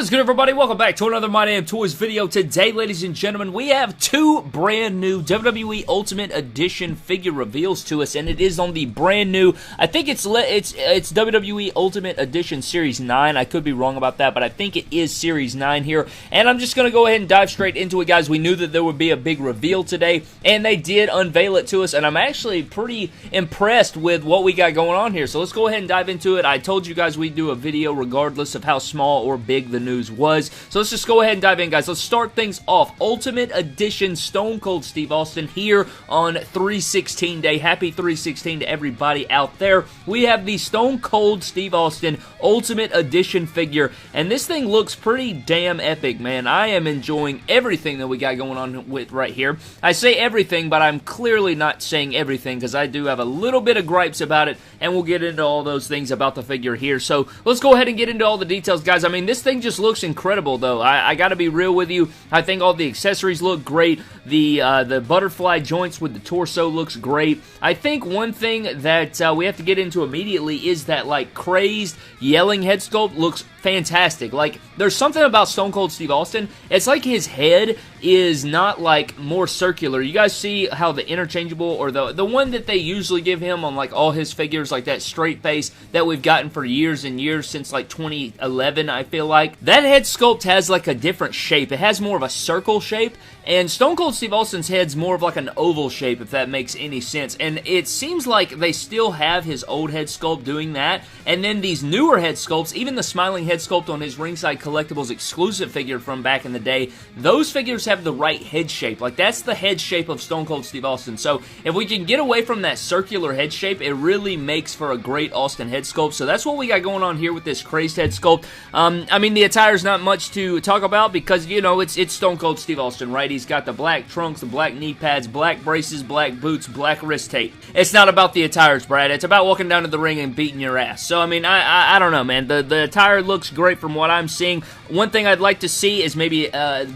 is good, everybody? Welcome back to another My Damn Toys video. Today, ladies and gentlemen, we have two brand new WWE Ultimate Edition figure reveals to us, and it is on the brand new, I think it's WWE Ultimate Edition Series 9. I could be wrong about that, but I think it is Series 9 here, and I'm just going to go ahead and dive straight into it, guys. We knew that there would be a big reveal today, and they did unveil it to us, and I'm actually pretty impressed with what we got going on here, so let's go ahead and dive into it. I told you guys we'd do a video regardless of how small or big the news was. So let's just go ahead and dive in, guys. Let's start things off. Ultimate Edition Stone Cold Steve Austin here on 3/16 day. Happy 3/16 to everybody out there. We have the Stone Cold Steve Austin Ultimate Edition figure, and this thing looks pretty damn epic, man. I am enjoying everything that we got going on with right here. I say everything, but I'm clearly not saying everything because I do have a little bit of gripes about it, and we'll get into all those things about the figure here. So let's go ahead and get into all the details, guys. I mean, this thing just looks incredible, though. I gotta be real with you. I think all the accessories look great. The butterfly joints with the torso looks great. I think one thing that we have to get into immediately is that, like, crazed yelling head sculpt looks fantastic. Like, there's something about Stone Cold Steve Austin. It's like his head is not, like, more circular. You guys see how the interchangeable, or the one that they usually give him on, like, all his figures, like that straight face that we've gotten for years and years, since, like, 2011, I feel like. That head sculpt has, like, a different shape. It has more of a circle shape, and Stone Cold Steve Austin's head's more of like an oval shape, if that makes any sense. And it seems like they still have his old head sculpt doing that. And then these newer head sculpts, even the smiling head sculpt on his Ringside Collectibles exclusive figure from back in the day, those figures have the right head shape. Like, that's the head shape of Stone Cold Steve Austin. So if we can get away from that circular head shape, it really makes for a great Austin head sculpt. So that's what we got going on here with this crazed head sculpt. I mean, the attire's not much to talk about because, you know, it's Stone Cold Steve Austin, right? He's got the black trunks, the black knee pads, black braces, black boots, black wrist tape. It's not about the attires, Brad. It's about walking down to the ring and beating your ass. So, I mean, I don't know, man. The attire looks great from what I'm seeing. One thing I'd like to see is maybe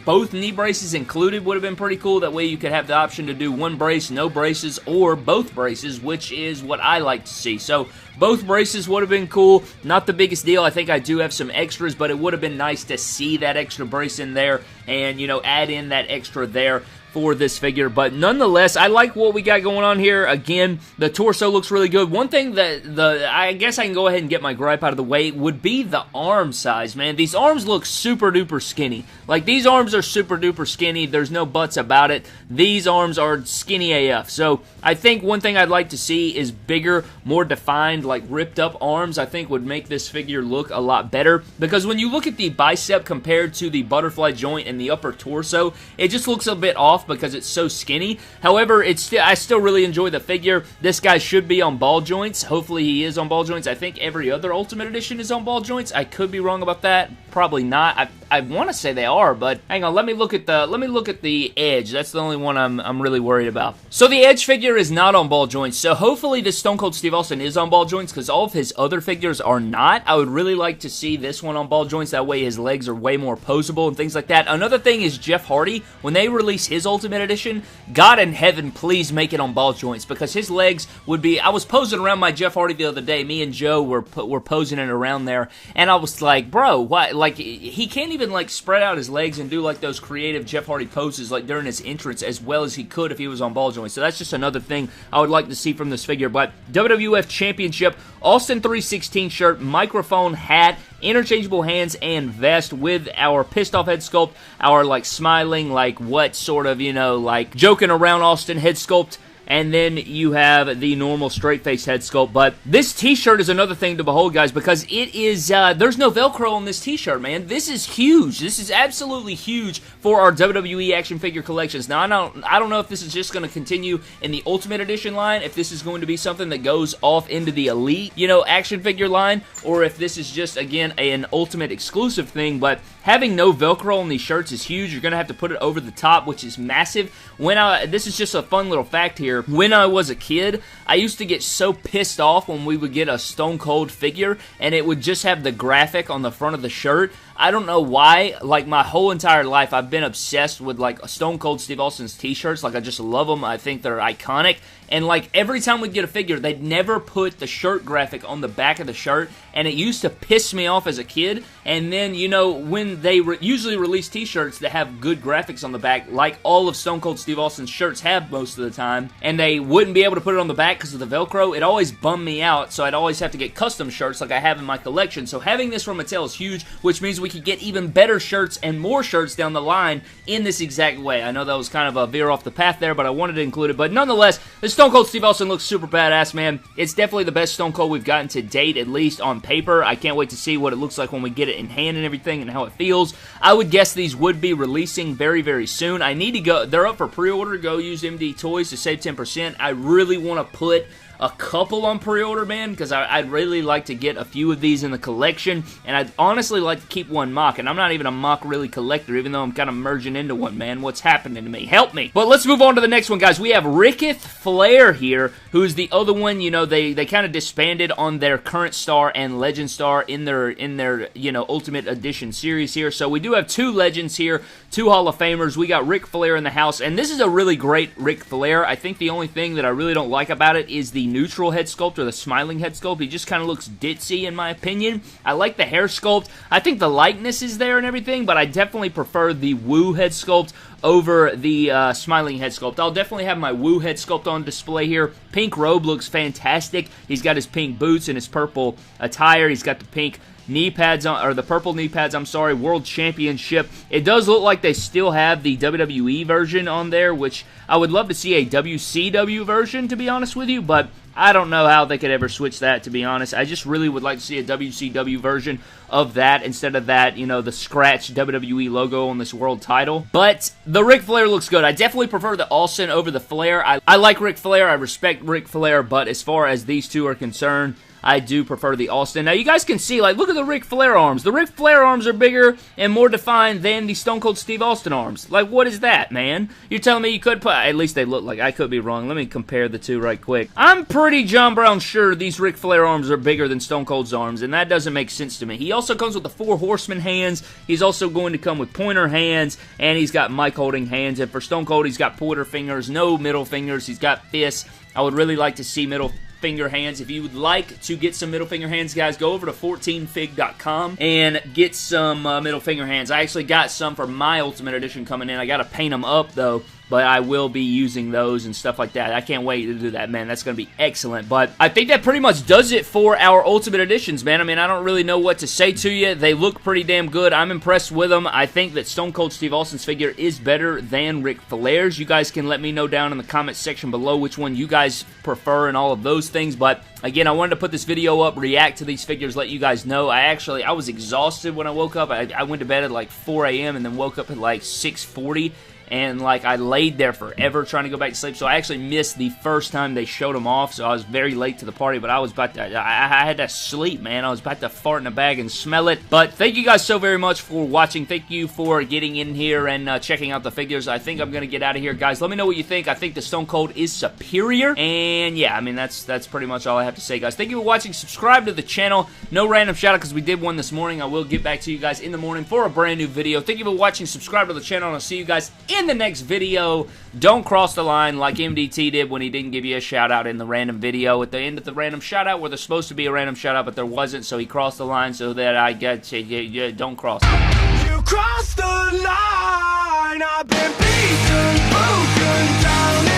both knee braces included would have been pretty cool. That way you could have the option to do one brace, no braces, or both braces, which is what I like to see. So, both braces would have been cool. Not the biggest deal. I think I do have some extras, but it would have been nice to see that extra brace in there and, you know, add in that extra there for this figure. But nonetheless, I like what we got going on here. Again, the torso looks really good. One thing that I guess I can go ahead and get my gripe out of the way would be the arm size, man. These arms look super duper skinny. Like, these arms are super duper skinny. There's no buts about it. These arms are skinny AF. So I think one thing I'd like to see is bigger, more defined, like ripped up arms. I think would make this figure look a lot better, because when you look at the bicep compared to the butterfly joint and the upper torso, it just looks a bit off because it's so skinny. However, I still really enjoy the figure. This guy should be on ball joints. Hopefully he is on ball joints. I think every other Ultimate Edition is on ball joints. I could be wrong about that. Probably not. I want to say they are, but hang on. Let me look at the edge. That's the only one I'm really worried about. So the edge figure is not on ball joints. So hopefully this Stone Cold Steve Austin is on ball joints, because all of his other figures are not. I would really like to see this one on ball joints. That way his legs are way more posable and things like that. Another thing is Jeff Hardy. When they release his Ultimate Edition, God in heaven, please make it on ball joints, because his legs would be... I was posing around my Jeff Hardy the other day. Me and Joe were posing it around there, and I was like, bro, what? Like, he can't even, like, spread out his legs and do, like, those creative Jeff Hardy poses, like, during his entrance as well as he could if he was on ball joints. So that's just another thing I would like to see from this figure. But WWF Championship Austin 3/16 shirt, microphone, hat, interchangeable hands, and vest with our pissed off head sculpt, our, like, smiling, like, what sort of, you know, like, joking around Austin head sculpt. And then you have the normal straight face head sculpt. But this t-shirt is another thing to behold, guys, because it is, there's no Velcro on this t-shirt, man. This is huge. This is absolutely huge for our WWE action figure collections. Now, I don't know if this is just going to continue in the Ultimate Edition line, if this is going to be something that goes off into the Elite, you know, action figure line, or if this is just, again, an Ultimate exclusive thing. But having no Velcro on these shirts is huge. You're going to have to put it over the top, which is massive. This is just a fun little fact here. When I was a kid, I used to get so pissed off when we would get a Stone Cold figure and it would just have the graphic on the front of the shirt. I don't know why. Like, my whole entire life, I've been obsessed with, like, Stone Cold Steve Austin's t-shirts. Like, I just love them. I think they're iconic. And, like, every time we'd get a figure, they'd never put the shirt graphic on the back of the shirt, and it used to piss me off as a kid. And then, you know, when they usually release t-shirts that have good graphics on the back, like all of Stone Cold Steve Austin's shirts have most of the time, and they wouldn't be able to put it on the back because of the Velcro, it always bummed me out, so I'd always have to get custom shirts like I have in my collection. So having this from Mattel is huge, which means we could get even better shirts and more shirts down the line in this exact way. I know that was kind of a veer off the path there, but I wanted to include it. But nonetheless, this Stone Cold Steve Austin looks super badass, man. It's definitely the best Stone Cold we've gotten to date, at least on paper. I can't wait to see what it looks like when we get it in hand and everything and how it feels. I would guess these would be releasing very, very soon. I need to go, they're up for pre-order. Go use MD Toys to save 10%. I really want to put a couple on pre-order, man, because I'd really like to get a few of these in the collection, and I'd honestly like to keep one mock, and I'm not even a mock really collector, even though I'm kind of merging into one, man. What's happening to me? Help me! But let's move on to the next one, guys. We have Flair here, who's the other one. You know, they kind of disbanded on their current star and legend star in their you know, Ultimate Edition series here. So we do have two legends here, two Hall of Famers. We got Ric Flair in the house, and this is a really great Ric Flair. I think the only thing that I really don't like about it is the neutral head sculpt or the smiling head sculpt. He just kind of looks ditzy in my opinion. I like the hair sculpt. I think the likeness is there and everything, but I definitely prefer the Woo head sculpt over the smiling head sculpt. I'll definitely have my Woo head sculpt on display here. Pink robe looks fantastic. He's got his pink boots and his purple attire. He's got the pink knee pads on, or the purple knee pads, I'm sorry, World Championship. It does look like they still have the WWE version on there, which I would love to see a WCW version, to be honest with you, but I don't know how they could ever switch that, to be honest. I just really would like to see a WCW version of that instead of that, you know, the scratch WWE logo on this world title. But the Ric Flair looks good. I definitely prefer the Austin over the Flair. I like Ric Flair. I respect Ric Flair, but as far as these two are concerned, I do prefer the Austin. Now, you guys can see, like, look at the Ric Flair arms. The Ric Flair arms are bigger and more defined than the Stone Cold Steve Austin arms. Like, what is that, man? You're telling me you could put... At least they look like... I could be wrong. Let me compare the two right quick. I'm pretty John Brown sure these Ric Flair arms are bigger than Stone Cold's arms, and that doesn't make sense to me. He also comes with the 4 Horseman hands. He's also going to come with pointer hands, and he's got mic holding hands. And for Stone Cold, he's got pointer fingers, no middle fingers. He's got fists. I would really like to see middle finger hands. If you would like to get some middle finger hands, guys, go over to 14fig.com and get some middle finger hands. I actually got some for my Ultimate Edition coming in. I got to paint them up, though, but I will be using those and stuff like that. I can't wait to do that, man. That's going to be excellent. But I think that pretty much does it for our Ultimate Editions, man. I mean, I don't really know what to say to you. They look pretty damn good. I'm impressed with them. I think that Stone Cold Steve Austin's figure is better than Ric Flair's. You guys can let me know down in the comment section below which one you guys prefer and all of those things. But again, I wanted to put this video up, react to these figures, let you guys know. I was exhausted when I woke up. I went to bed at like 4 a.m. and then woke up at like 6:40. And, like, I laid there forever trying to go back to sleep, so I actually missed the first time they showed them off, so I was very late to the party, but I was about to, I had to sleep, man. I was about to fart in a bag and smell it. But thank you guys so very much for watching. Thank you for getting in here and checking out the figures. I think I'm going to get out of here, guys. Let me know what you think. I think the Stone Cold is superior, and yeah, I mean, that's pretty much all I have to say, guys. Thank you for watching. Subscribe to the channel. No random shout-out because we did one this morning. I will get back to you guys in the morning for a brand new video. Thank you for watching. Subscribe to the channel, and I'll see you guys in the next video. Don't cross the line like MDT did when he didn't give you a shout out in the random video at the end of the random shout out where there's supposed to be a random shout out, but there wasn't, so he crossed the line so that I get to, don't cross. You crossed the line. I've been beaten, broken down.